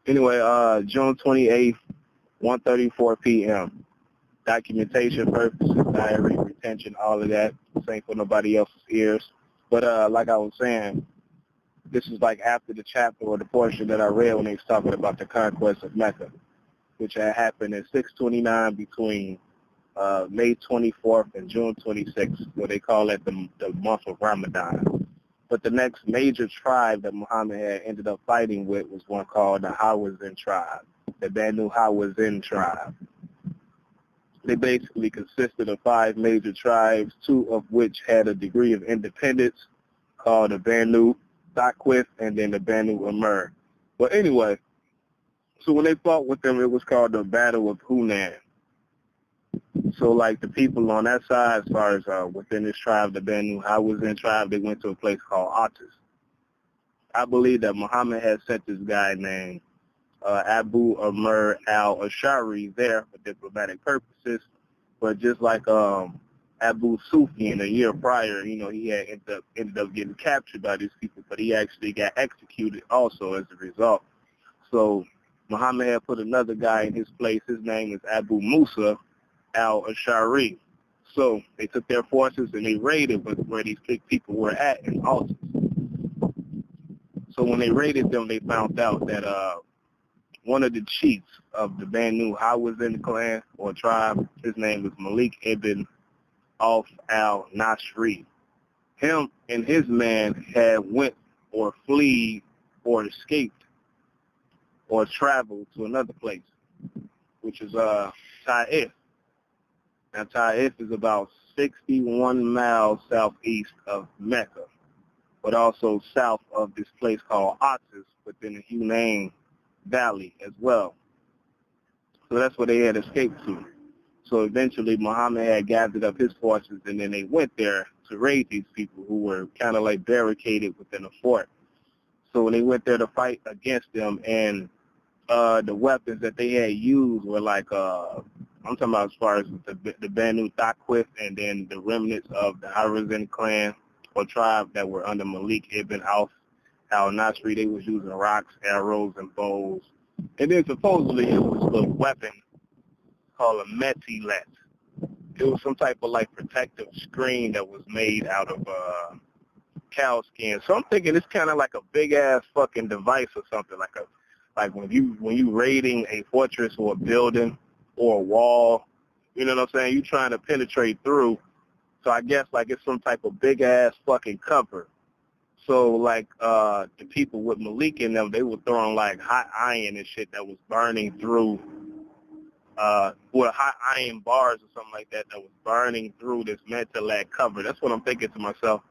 Anyway, June 28th, 1:34 p.m. Documentation purposes, diary, retention, all of that. This ain't for nobody else's ears. But like I was saying, this is like after the chapter or the portion that I read when they was talking about the conquest of Mecca, which had happened in 629 between May 24th and June 26th, where they call it the month of Ramadan. But the next major tribe that Muhammad had ended up fighting with was one called the Hawazin tribe, the Banu Hawazin tribe. They basically consisted of 5 major tribes, 2 of which had a degree of independence, called the Banu Conquest and then the Banu Amr. But anyway, so when they fought with them, it was called the Battle of Hunan. So like the people on that side, as far as within this tribe, the Banu Hawazin tribe, they went to a place called Atis. I believe that Muhammad had sent this guy named Abu Amr al-Ashari there for diplomatic purposes, but just like Abu Sufyan a year prior, he had ended up getting captured by these people, but he actually got executed also as a result. So Muhammad had put another guy in his place. His name is Abu Musa al-Ashari. So they took their forces and they raided where these people were at in Altus. So when they raided them, they found out that one of the chiefs of the Banu Hawazin clan or tribe, his name was Malik ibn Auf al-Nasri. Him and his man had went or fled or escaped or traveled to another place, which is Taif. Now Taif is about 61 miles southeast of Mecca, but also south of this place called Atis within the Hunan Valley as well. So that's where they had escaped to. So eventually Muhammad had gathered up his forces and then they went there to raid these people who were kind of like barricaded within a fort. So when they went there to fight against them, and the weapons that they had used were like, I'm talking about as far as the Banu Taqif and then the remnants of the Hawazin clan or tribe that were under Malik ibn Auf al-Nasri. They was using rocks, arrows, and bows. And then supposedly it was a weapon called a metilet. It was some type of like protective screen that was made out of cow skin. So I'm thinking it's kind of like a big ass fucking device or something, like when you raiding a fortress or a building or a wall, you know what I'm saying? You trying to penetrate through. So I guess like it's some type of big ass fucking cover. So like the people with Malik in them, they were throwing like hot iron and shit that was burning through hot iron bars or something like that was burning through this metalag cover. That's what I'm thinking to myself.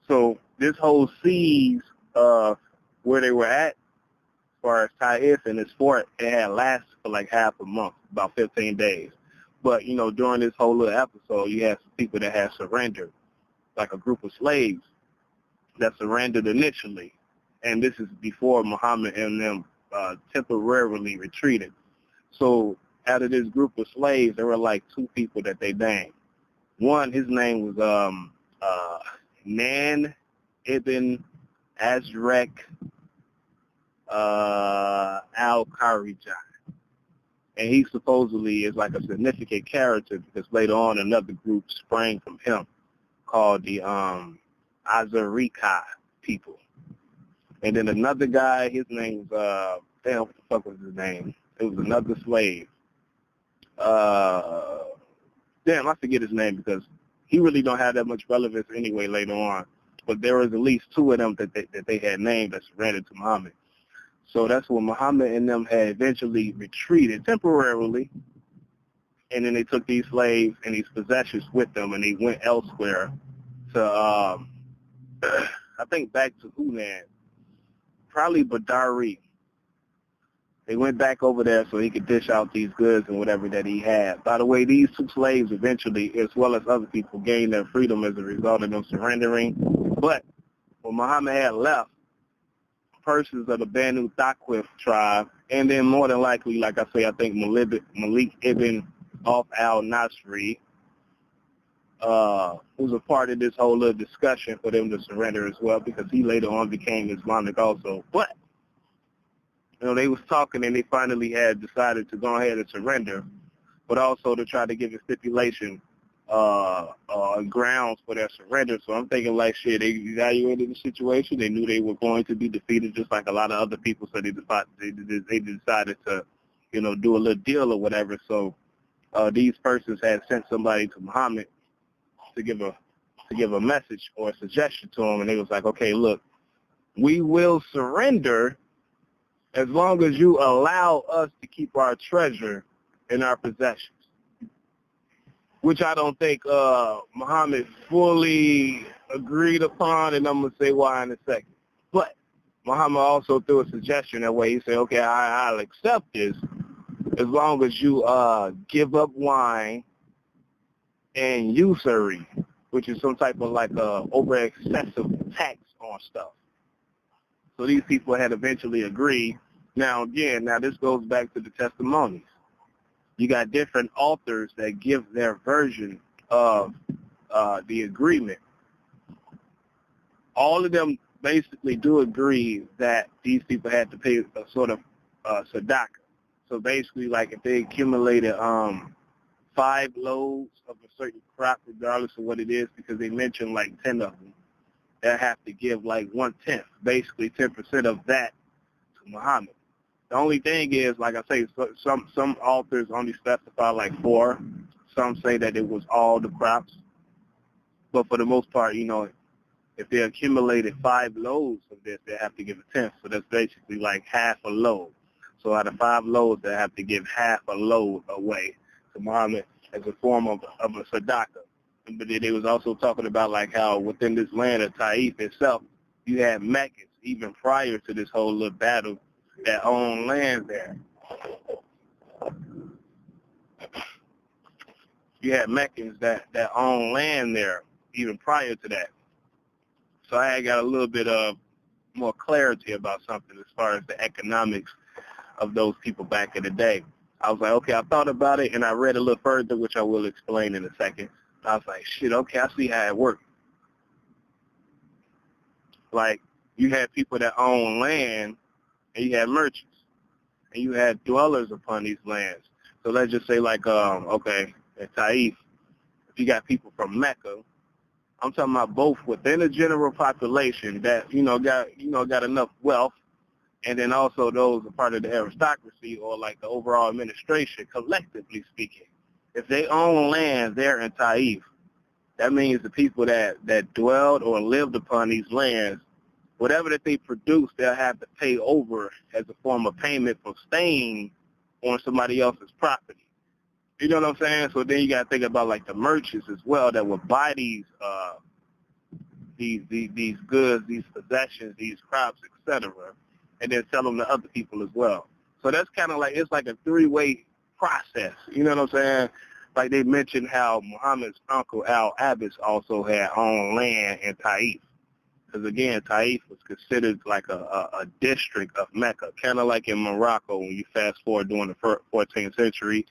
So this whole siege of where they were at, as far as Taif and this fort, it had lasted for like half a month, about 15 days. But, during this whole little episode, you had some people that had surrendered, like a group of slaves that surrendered initially. And this is before Muhammad and them temporarily retreated. So out of this group of slaves, there were like 2 people that they named. One, his name was Nan ibn Azraq al-Kharijan. And he supposedly is like a significant character because later on another group sprang from him called the Azarika people. And then another guy, his name was, damn, what the fuck was his name? It was another slave. Damn, I forget his name because he really don't have that much relevance anyway later on. But there was at least 2 of them that they had named that surrendered to Muhammad. So that's when Muhammad and them had eventually retreated temporarily, and then they took these slaves and these possessions with them, and they went elsewhere to, I think back to Hunan, probably Badari. They went back over there so he could dish out these goods and whatever that he had. By the way, these 2 slaves eventually, as well as other people, gained their freedom as a result of them surrendering. But when Muhammad had left, persons of the Banu Taqif tribe, and then more than likely, like I say, I think Malik ibn Auf al-Nasri was a part of this whole little discussion for them to surrender as well, because he later on became Islamic also. But they they was talking and they finally had decided to go ahead and surrender, but also to try to give a stipulation grounds for their surrender. So I'm thinking like, shit, they evaluated the situation. They knew they were going to be defeated, just like a lot of other people. So they decided to, do a little deal or whatever. So these persons had sent somebody to Muhammad to give a message or a suggestion to him, and they was like, okay, look, we will surrender as long as you allow us to keep our treasure in our possessions, which I don't think Muhammad fully agreed upon, and I'm going to say why in a second. But Muhammad also threw a suggestion that way. He said, okay, I'll accept this as long as you give up wine and usury, which is some type of like over excessive tax on stuff. So these people had eventually agreed. Now this goes back to the testimonies. You got different authors that give their version of the agreement. All of them basically do agree that these people had to pay a sort of sadaqah. So basically, like if they accumulated 5 loads of a certain crop, regardless of what it is, because they mentioned like 10 of them, they have to give like 1/10, basically 10% of that to Muhammad. The only thing is, like I say, some authors only specify like 4. Some say that it was all the crops. But for the most part, if they accumulated 5 loads of this, they have to give a 10th. So that's basically like half a load. So out of 5 loads, they have to give half a load away to Muhammad as a form of a sadaqah. But they was also talking about like how within this land of Taif itself, you had Meccans, even prior to this whole little battle, that owned land there. You had Meccans that owned land there, even prior to that. So I got a little bit of more clarity about something as far as the economics of those people back in the day. I was like, okay, I thought about it, and I read a little further, which I will explain in a second. I was like, shit, okay, I see how it worked. Like, you had people that own land, and you had merchants, and you had dwellers upon these lands. So let's just say, like, okay, at Taif, if you got people from Mecca, I'm talking about both within the general population that, got enough wealth, and then also those are part of the aristocracy or like the overall administration, collectively speaking. If they own land there in Taif, that means the people that dwelled or lived upon these lands, whatever that they produce, they'll have to pay over as a form of payment for staying on somebody else's property. You know what I'm saying? So then you got to think about like the merchants as well that would buy these goods, these possessions, these crops, etc., and then sell them to other people as well. So that's kind of like, it's like a 3-way process. You know what I'm saying? Like they mentioned how Muhammad's uncle Al-Abbas also had owned land in Taif. Because again, Taif was considered like a district of Mecca, kind of like in Morocco when you fast forward during the 14th century,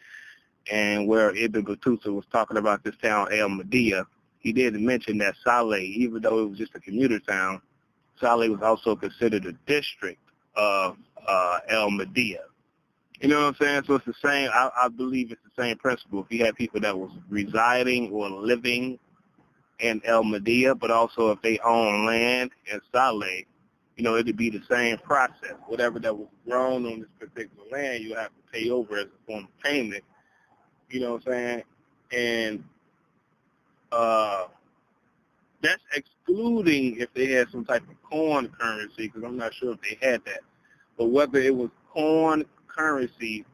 and where Ibn Battuta was talking about this town El Mahdiya. He did mention that Saleh, even though it was just a commuter town, Saleh was also considered a district of El Mahdiya. You know what I'm saying? So it's the same. I believe it's the same principle. If you had people that was residing or living in El Mahdiya, but also if they own land in Saleh, it'd be the same process. Whatever that was grown on this particular land, you have to pay over as a form of payment. You know what I'm saying? And that's excluding if they had some type of corn currency, because I'm not sure if they had that. But whether it was corn currency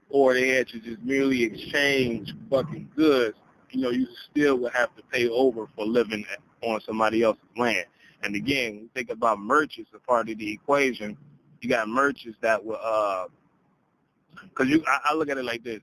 or they had to just merely exchange fucking goods, you still would have to pay over for living on somebody else's land. And again, when you think about merchants as part of the equation, you got merchants that will, because I look at it like this.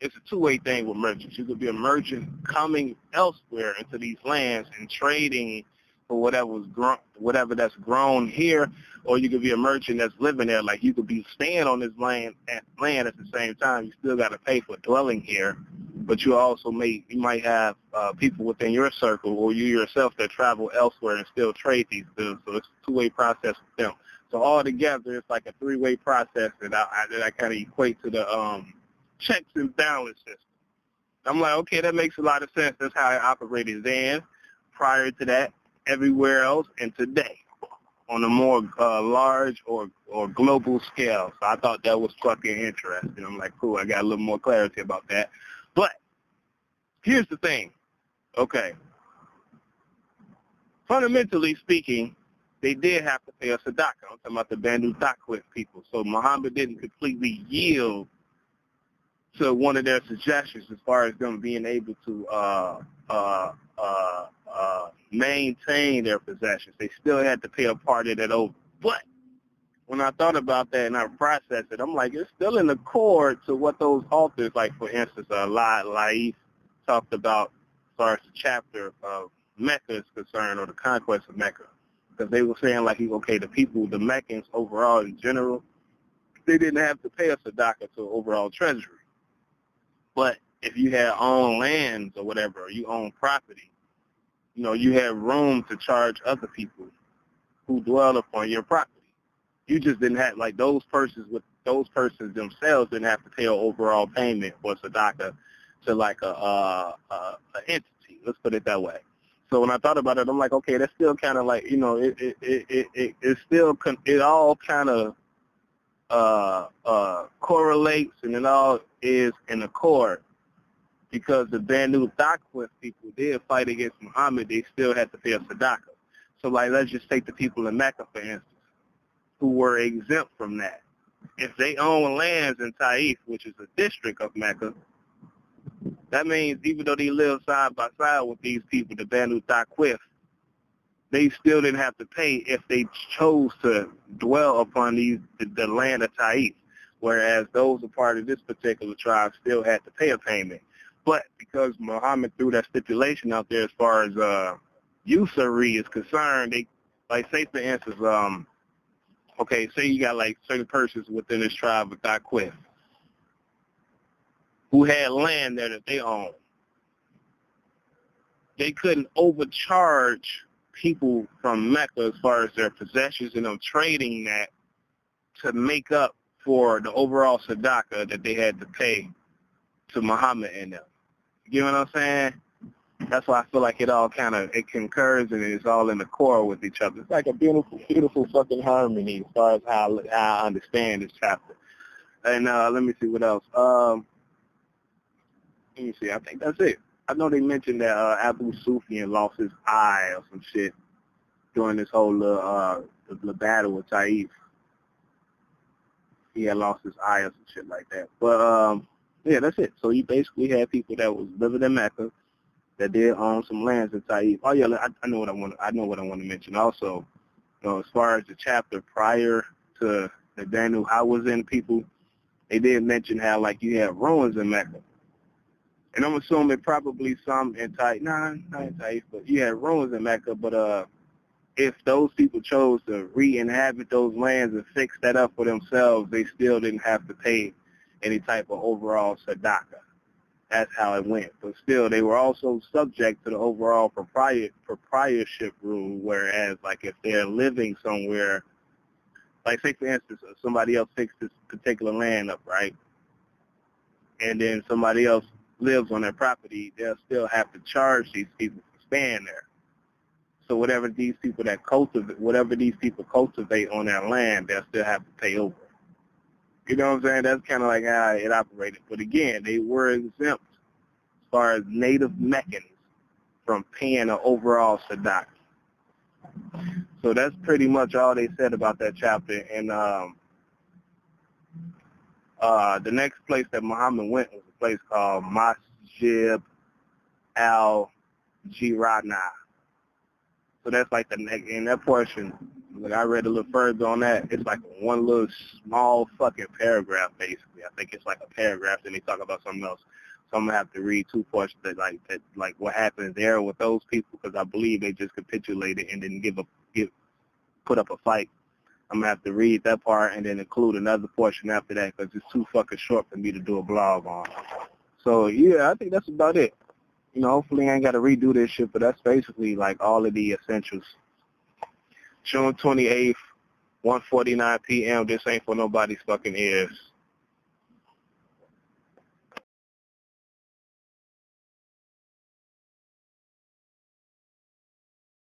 It's a 2-way thing with merchants. You could be a merchant coming elsewhere into these lands and trading for whatever that's grown here, or you could be a merchant that's living there. Like you could be staying on this land at the same time. You still got to pay for dwelling here, but you might have people within your circle or you yourself that travel elsewhere and still trade these goods. So it's a 2-way process with them. So all together, it's like a three-way process that I kind of equate to the checks and balance system. I'm like, okay, that makes a lot of sense. That's how I operated then, prior to that, everywhere else, and today on a more large or global scale. So I thought that was fucking interesting. I'm like, cool, I got a little more clarity about that. But here's the thing. Okay. Fundamentally speaking, they did have to pay a sadaqah. I'm talking about the Banu Taqwith people. So Muhammad didn't completely yield to one of their suggestions as far as them being able to maintain their possessions. They still had to pay a part of that over. But when I thought about that and I processed it, I'm like, it's still in accord to what those authors, like for instance, Laif talked about as far as the chapter of Mecca is concerned, or the conquest of Mecca. Because they were saying, like, okay, the people, the Meccans overall in general, they didn't have to pay a sadaqah to overall treasury. But if you had owned lands or whatever, or you own property, you know, you have room to charge other people who dwell upon your property. You just didn't have, like, those persons themselves didn't have to pay an overall payment for sadaqah to like a entity. Let's put it that way. So when I thought about it, I'm like, okay, that's still kind of like, you know, it all kind of correlates, and it all is in accord, because the Banu Taqwith people did fight against Muhammad. They still had to pay a sadaqah. So, like, let's just take the people in Mecca, for instance, who were exempt from that. If they own lands in Taif, which is a district of Mecca, that means even though they live side by side with these people, the Banu Taqwith, they still didn't have to pay if they chose to dwell upon the land of Taif, whereas those a part of this particular tribe still had to pay a payment. But because Muhammad threw that stipulation out there as far as usury is concerned, they, like, say for instance, okay, say you got like certain persons within this tribe of Conquest who had land there that they owned. They couldn't overcharge people from Mecca as far as their possessions and them trading that to make up for the overall sadaqah that they had to pay to Muhammad and them. You know what I'm saying? That's why I feel like it all kind of, it concurs and it's all in accord with each other. It's like a beautiful, beautiful fucking harmony as far as how I understand this chapter. And let me see what else. Let me see. I think that's it. I know they mentioned that Abu Sufyan lost his eye or some shit during this whole the battle with Taif. He had lost his eye or some shit like that. But yeah, that's it. So you basically had people that was living in Mecca that did own some lands in Taif. Oh yeah, I know what I want. I know what I want to mention also. You know, as far as the chapter prior to the Banu Hawazin people, they did mention how like you had ruins in Mecca. And I'm assuming probably some in Taif. Nah, not in Taif, but you had ruins in Mecca. But if those people chose to re-inhabit those lands and fix that up for themselves, they still didn't have to pay any type of overall sadaqah. That's how it went. But still, they were also subject to the overall proprietorship rule, whereas, like, if they're living somewhere, like, say, for instance, somebody else fixed this particular land up, right? And then somebody else lives on their property, they'll still have to charge these people for staying there. So whatever these people cultivate on their land, they'll still have to pay over. You know what I'm saying? That's kind of like how it operated. But again, they were exempt as far as native Meccans from paying an overall sadaqah. So that's pretty much all they said about that chapter. And the next place that Muhammad went was a place called Masjid al-Jirana. So that's like the next, in that portion, like I read a little further on that, it's like one little small fucking paragraph, basically. I think it's like a paragraph, then they talk about something else. So I'm going to have to read two portions that like what happened there with those people, because I believe they just capitulated and didn't put up a fight. I'm going to have to read that part and then include another portion after that, because it's too fucking short for me to do a blog on. So, yeah, I think that's about it. You know, hopefully I ain't got to redo this shit, but that's basically like all of the essentials. June 28th, 1:49 p.m. This ain't for nobody's fucking ears.